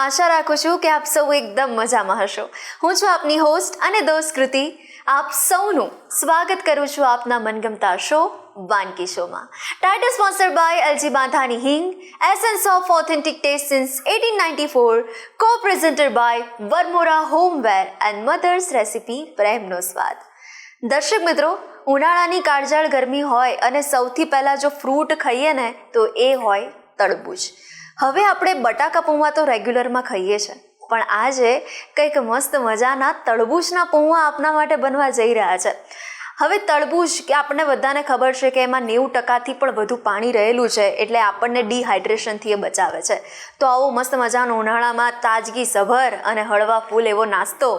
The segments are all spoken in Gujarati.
આશા રાખું છું કે આપ સૌ એકદમ મજામાં હશો. હું છું આપની હોસ્ટ અને દોસ્ત કૃતિ. આપ સૌનું સ્વાગત કરું છું આપના મનગમતા શો વાનગી શોમાં. Title sponsored by LG Bandhani Hing, essence of authentic taste since 1894, co-presented by Varmora homeware and Mother's recipe પ્રેમનો સ્વાદ. દર્શક મિત્રો, ઉનાળાની કાળઝાળ ગરમી હોય અને સૌથી પહેલાં જો ફ્રૂટ ખાઈએ ને તો એ હોય તરબૂચ. હવે આપણે બટાકા પૌવા તો રેગ્યુલરમાં ખાઈએ છીએ, પણ આજે કંઈક મસ્ત મજાના તરબૂચના પૌવા આપના માટે બનવા જઈ રહ્યા છે. હવે તરબૂચ કે આપણને બધાને ખબર છે કે એમાં 90% પણ વધુ પાણી રહેલું છે, એટલે આપણને ડિહાઇડ્રેશનથી એ બચાવે છે. તો આવો મસ્ત મજાનો ઉનાળામાં તાજગી સભર અને હળવા ફૂલ એવો નાસ્તો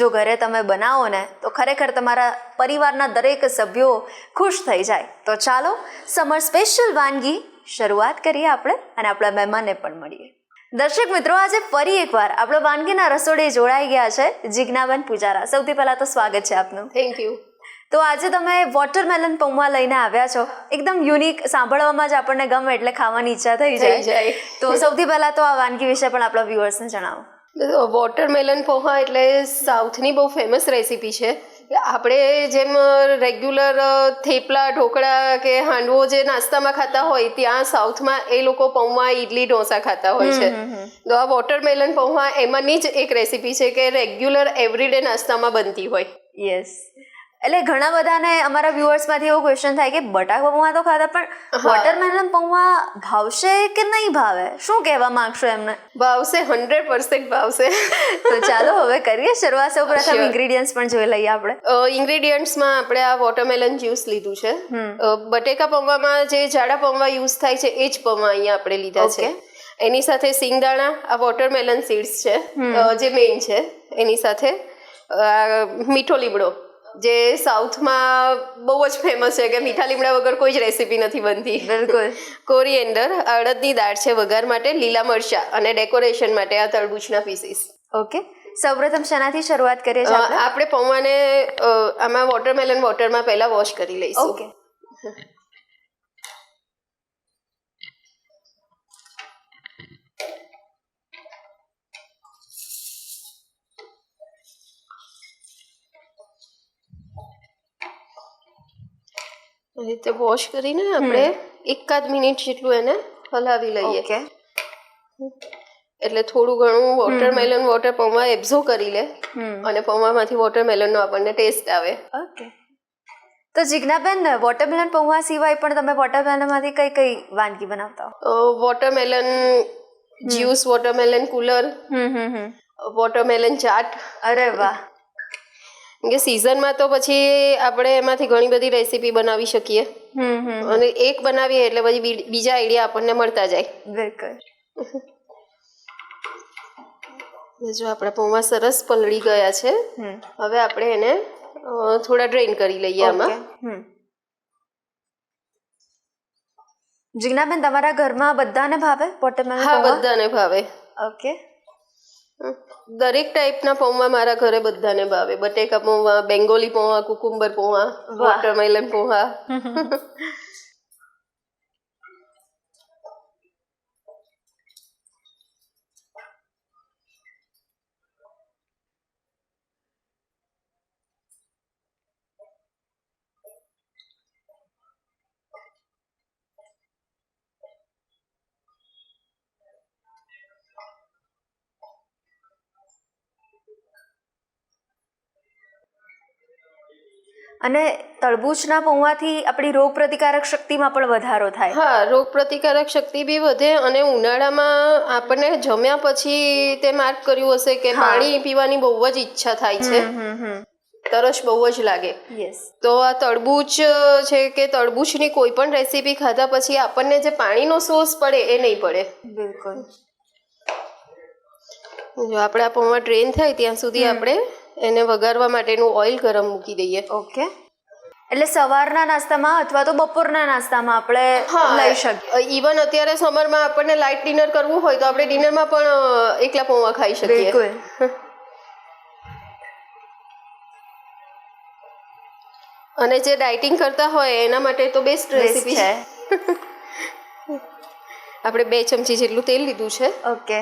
જો ઘરે તમે બનાવો ને તો ખરેખર તમારા પરિવારના દરેક સભ્યો ખુશ થઈ જાય. તો ચાલો સમર સ્પેશિયલ વાનગી શરૂઆત કરીએ આપણે અને આપણા મહેમાનને પણ મળીએ. દર્શક મિત્રો, આજે ફરી એકવાર આપણે વાનગીના રસોડે જોડાઈ ગયા છે જિજ્ઞાબેન પૂજારા. સૌથી પહેલાં તો સ્વાગત છે આપનું. Thank you. તો આજે તમે વોટરમેલન પૌવા લઈને આવ્યા છો. એકદમ યુનિક, સાંભળવામાં જ આપણને ગમે એટલે ખાવાની ઈચ્છા થઈ જાય. તો સૌથી પહેલાં તો આ વાનગી વિશે પણ આપણા વ્યુઅર્સને જણાવો. વોટરમેલન પૌવા એટલે સાઉથની બહુ ફેમસ રેસીપી છે. આપણે જેમ રેગ્યુલર થેપલા, ઢોકળા કે હાંડવો જે નાસ્તામાં ખાતા હોય, ત્યાં સાઉથમાં એ લોકો પૌવા, ઇડલી, ઢોસા ખાતા હોય છે. તો આ વોટરમેલન પૌવા એમાંની જ એક રેસીપી છે કે રેગ્યુલર એવરીડે નાસ્તામાં બનતી હોય. યસ, એટલે ઘણા બધાને અમારા વ્યુઅર્સમાંથી એવો ક્વેશ્ચન થાય કે બટાકા પૌવા તો ખાતા, પણ વોટરમેલન પૌવા ભાવશે કે નહીં ભાવે? શું કહેવા માંગશો એમને? ભાવશે, 100% ભાવશે. તો ચાલો હવે કરીએ શરૂઆત. સૌ પ્રથમ ઇન્ગ્રેડિયન્ટ્સ પણ જોઈ લઈએ આપણે. ઇન્ગ્રેડિયન્ટ્સમાં આપણે આ વોટરમેલન જ્યુસ લીધું છે. બટેકા પૌવામાં જે જાડા પૌવા યુઝ થાય છે એ જ પૌવા અહીંયા આપણે લીધા છે. એની સાથે સિંગદાણા, આ વોટરમેલન સીડ્સ છે જે મેઇન છે. એની સાથે મીઠો લીમડો, જે સાઉથમાં બહુ જ ફેમસ છે કે મીઠા લીમડા વગર કોઈ જ રેસીપી નથી બનતી. બિલકુલ. કોરિએન્ડર, અડદની દાળ છે વઘાર માટે, લીલા મરચા અને ડેકોરેશન માટે આ તરબૂચના પીસીસ. ઓકે, સૌપ્રથમ શેનાથી શરૂઆત કરીએ છીએ આપણે પૌવાને આમાં વોટરમેલન વોટરમાં પહેલા વોશ કરી લઈશું. ઓકે. આ રીતે વોશ કરીને આપણે 1-8 મિનિટ જેટલું એને હલાવી લઈએ. ઓકે. એટલે થોડું ઘણું વોટરમેલન વોટર પૌવા એબ્ઝોર્બ કરી લે અને પૌવામાંથી વોટરમેલનનો આપણને ટેસ્ટ આવે. ઓકે. તો જિજ્ઞાબેન, વોટરમેલન પૌવા સિવાય પણ તમે વોટરમેલનમાંથી કઈ કઈ વાનગી બનાવતા હો? Watermelon juice, watermelon cooler, watermelon chaat. અરે વાહ. કે સિઝનમાં તો પછી આપણે એમાંથી ઘણી બધી રેસીપી બનાવી શકીએ અને એક બનાવીએ એટલે પછી બીજા આઈડિયા આપણને મળતા જાય. બિલકુલ. જો આપણા પૌવા સરસ પલળી ગયા છે, હવે આપણે એને થોડા ડ્રેઇન કરી લઈએ આમાં. જિજ્ઞાબેન, તમારા ઘરમાં બધાને ભાવે વોટરમેલન? હા, બધાને ભાવે. ઓકે. દરેક ટાઈપના પૌવા મારા ઘરે બધાને ભાવે. બટેકા પૌવા, બેંગોલી પૌવા, કુકુંબર પૌવા, વોટરમેલન પૌવા. અને તરબૂચના પૌવાથી આપણી રોગ પ્રતિકારક શક્તિમાં પણ વધારો થાય. હા, રોગ પ્રતિકારક શક્તિ બી વધે અને ઉનાળામાં આપણને જમ્યા પછી તે માર્ક કર્યું હશે કે પાણી પીવાની બહુ જ ઈચ્છા થાય છે, તરસ બહુ જ લાગે. તો આ તરબૂચ છે કે તરબૂચની કોઈ પણ રેસીપી ખાધા પછી આપણને જે પાણીનો સોર્સ પડે એ નહીં પડે. બિલકુલ. જો આપણે આ પૌવા ડ્રેન થાય ત્યાં સુધી આપણે એને વઘારવા માટેનું ઓઇલ ગરમ મૂકી દઈએ. ઓકે. એટલે સવારના નાસ્તામાં અથવા તો બપોરના નાસ્તામાં આપણે લઈ શકીએ. ઇવન અત્યારે સમરમાં આપણને લાઇટ ડિનર કરવું હોય તો આપણે ડિનરમાં પણ એકલા પૌવા ખાઈ શકીએ. બિલકુલ. અને જે ડાયટિંગ કરતા હોય એના માટે તો બેસ્ટ રેસીપી છે. આપણે 2 ચમચી જેટલું તેલ લીધું છે. ઓકે.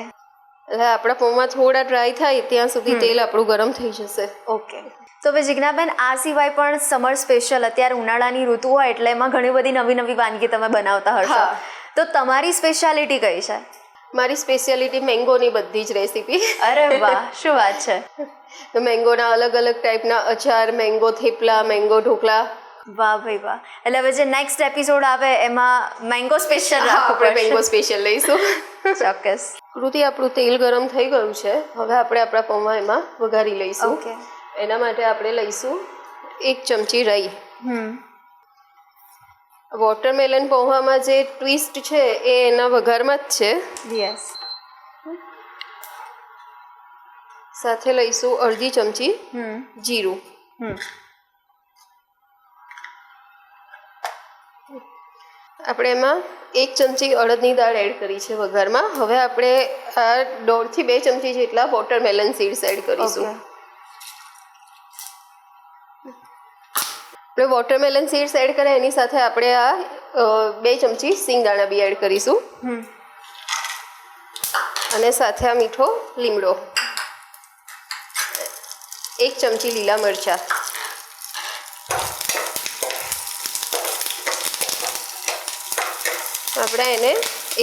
એટલે આપણા પૌવા થોડા ડ્રાય થાય ત્યાં સુધી તેલ આપણું ગરમ થઈ જશે. ઓકે. તો હવે જિજ્ઞાબેન, આ સિવાય પણ સમર સ્પેશિયલ અત્યારે ઉનાળાની ઋતુ હોય એટલે એમાં ઘણી બધી નવી નવી વાનગી તમે બનાવતા હશો. તો તમારી સ્પેશિયાલિટી કઈ છે? મારી સ્પેશિયાલિટી મેંગોની બધી જ રેસીપી. અરે વાહ, શું વાત છે. તો મેંગોના અલગ અલગ ટાઈપના અચાર, મેંગો થેપલા, મેંગો ઢોકળા. વાહ ભાઈ વાહ. એટલે હવે જે નેક્સ્ટ એપિસોડ આવે એમાં મેંગો સ્પેશિયલ આપણે મેંગો સ્પેશિયલ લઈશું. ચોક્કસ. કૃતિ, આપણું તેલ ગરમ થઈ ગયું છે. હવે આપણે આપણા પૌવા એમાં વઘારી લઈશું. ઓકે. એના માટે આપણે લઈશું 1 ચમચી રાઈ. વોટરમેલન પૌવામાં જે ટ્વિસ્ટ છે એ એના વઘારમાં જ છે. યસ. સાથે લઈશું અડધી ચમચી જીરું. આપણે એમાં 1 ચમચી અડદની દાળ એડ કરી છે વઘારમાં. હવે આપણે આ 1.5 થી 2 ચમચી જેટલા વોટરમેલન સીડ્સ એડ કરીશું. આપણે વોટરમેલન સીડ્સ એડ કર્યા એની સાથે આપણે આ 2 ચમચી સિંગદાણા બી એડ કરીશું. અને સાથે આ મીઠો લીમડો, 1 ચમચી લીલા મરચાં. આપણે એને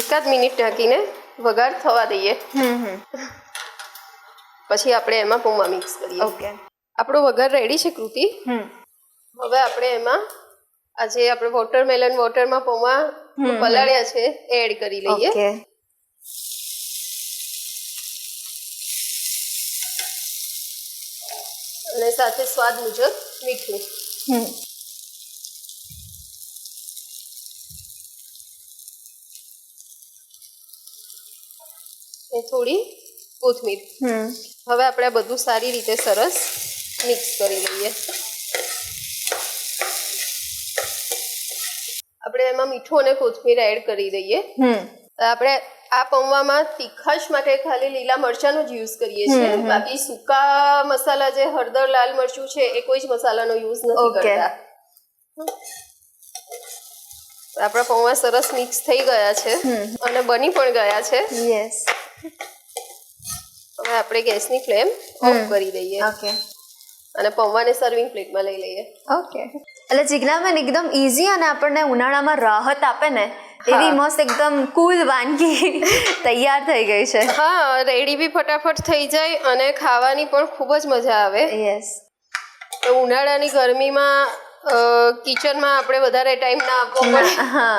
1 મિનિટ ઢાંકીને વઘાર થવા દઈએ. પછી આપણે એમાં પૌવા મિક્સ કરીએ. ઓકે. આપણો વઘાર રેડી છે કૃતિ. હવે આપણે એમાં આજે આપણે વોટરમેલન વોટરમાં પૌવા પલાળ્યા છે એ એડ કરી લઈએ. ઓકે. અને સાથે સ્વાદ મુજબ મીઠું. એ થોડી કોથમીર. હવે આપણે આ બધું સારી રીતે સરસ મિક્સ કરી લઈએ. આપણે એમાં મીઠું અને કોથમીર એડ કરી દઈએ. આપણે આ પૌવામાં તીખાશ માટે ખાલી લીલા મરચાંનો જ યુઝ કરીએ છીએ. બાકી સૂકા મસાલા જે હળદર, લાલ મરચું છે એ કોઈ જ મસાલાનો યુઝ નથી કરતા. આપણા પૌવા સરસ મિક્સ થઈ ગયા છે અને બની પણ ગયા છે. યસ. હવે આપણે ગેસની ફ્લેમ ઓફ કરી દઈએ. ઓકે. અને પૌવાને સર્વિંગ પ્લેટમાં લઈ લઈએ. ઓકે. એટલે જિજ્ઞાબેન, એકદમ ઈઝી અને આપણને ઉનાળામાં રાહત આપે ને એવી મસ્ત એકદમ કૂલ વાનગી તૈયાર થઈ ગઈ છે. હા, રેડી બી ફટાફટ થઈ જાય અને ખાવાની પણ ખૂબ જ મજા આવે. યસ. તો ઉનાળાની ગરમીમાં કિચનમાં આપણે વધારે ટાઈમ ના આપવો પડે. હા.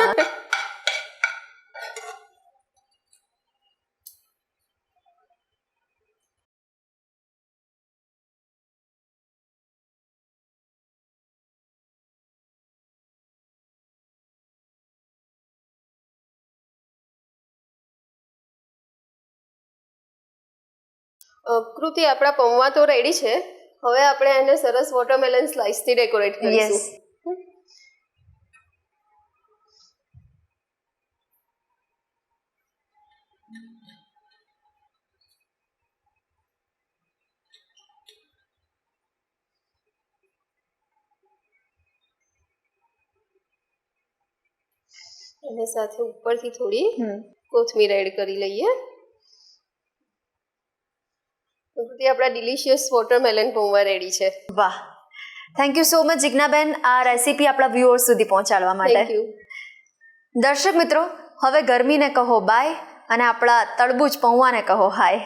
કૃતિ, આપણા પૌવા તો રેડી છે. હવે આપણે એને સરસ વોટરમેલન સ્લાઇસથી ડેકોરેટ કરીશું. અને સાથે ઉપરથી થોડી કોથમીર એડ કરી લઈએ. આપણા ડિલિશિયસ વોટરમેલન પૌવા રેડી છે. વાહ, thank you so much Jignaben આ રેસીપી આપણા વ્યુઅર્સ સુધી પહોંચાડવા માટે. Thank you. દર્શક મિત્રો, હવે ગરમીને કહો બાય અને આપણા તરબૂચ પૌવાને કહો હાય.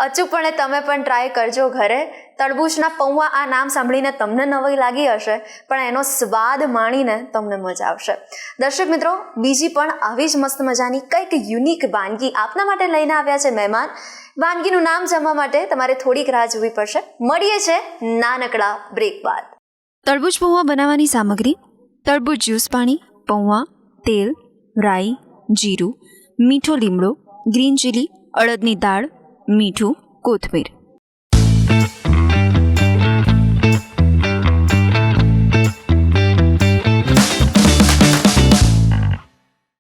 અચૂકપણે તમે પણ ટ્રાય કરજો ઘરે. તરબૂચના પૌવા આ નામ સાંભળીને તમને નવી લાગી હશે, પણ એનો સ્વાદ માણીને તમને મજા આવશે. દર્શક મિત્રો, બીજી પણ આવી જ મસ્ત મજાની કંઈક યુનિક વાનગી આપના માટે લઈને આવ્યા છે મહેમાન. વાનગીનું નામ જાણવા માટે તમારે થોડીક રાહ જોવી પડશે. મળીએ છે નાનકડા બ્રેક બાદ. તરબૂચ પૌવા બનાવવાની સામગ્રી: તરબૂચ જ્યુસ પાણી, પૌવા, તેલ, રાઈ, જીરું, મીઠો લીમડો, ગ્રીન ચીલી, અડદની દાળ, મીઠું, કોથમીર.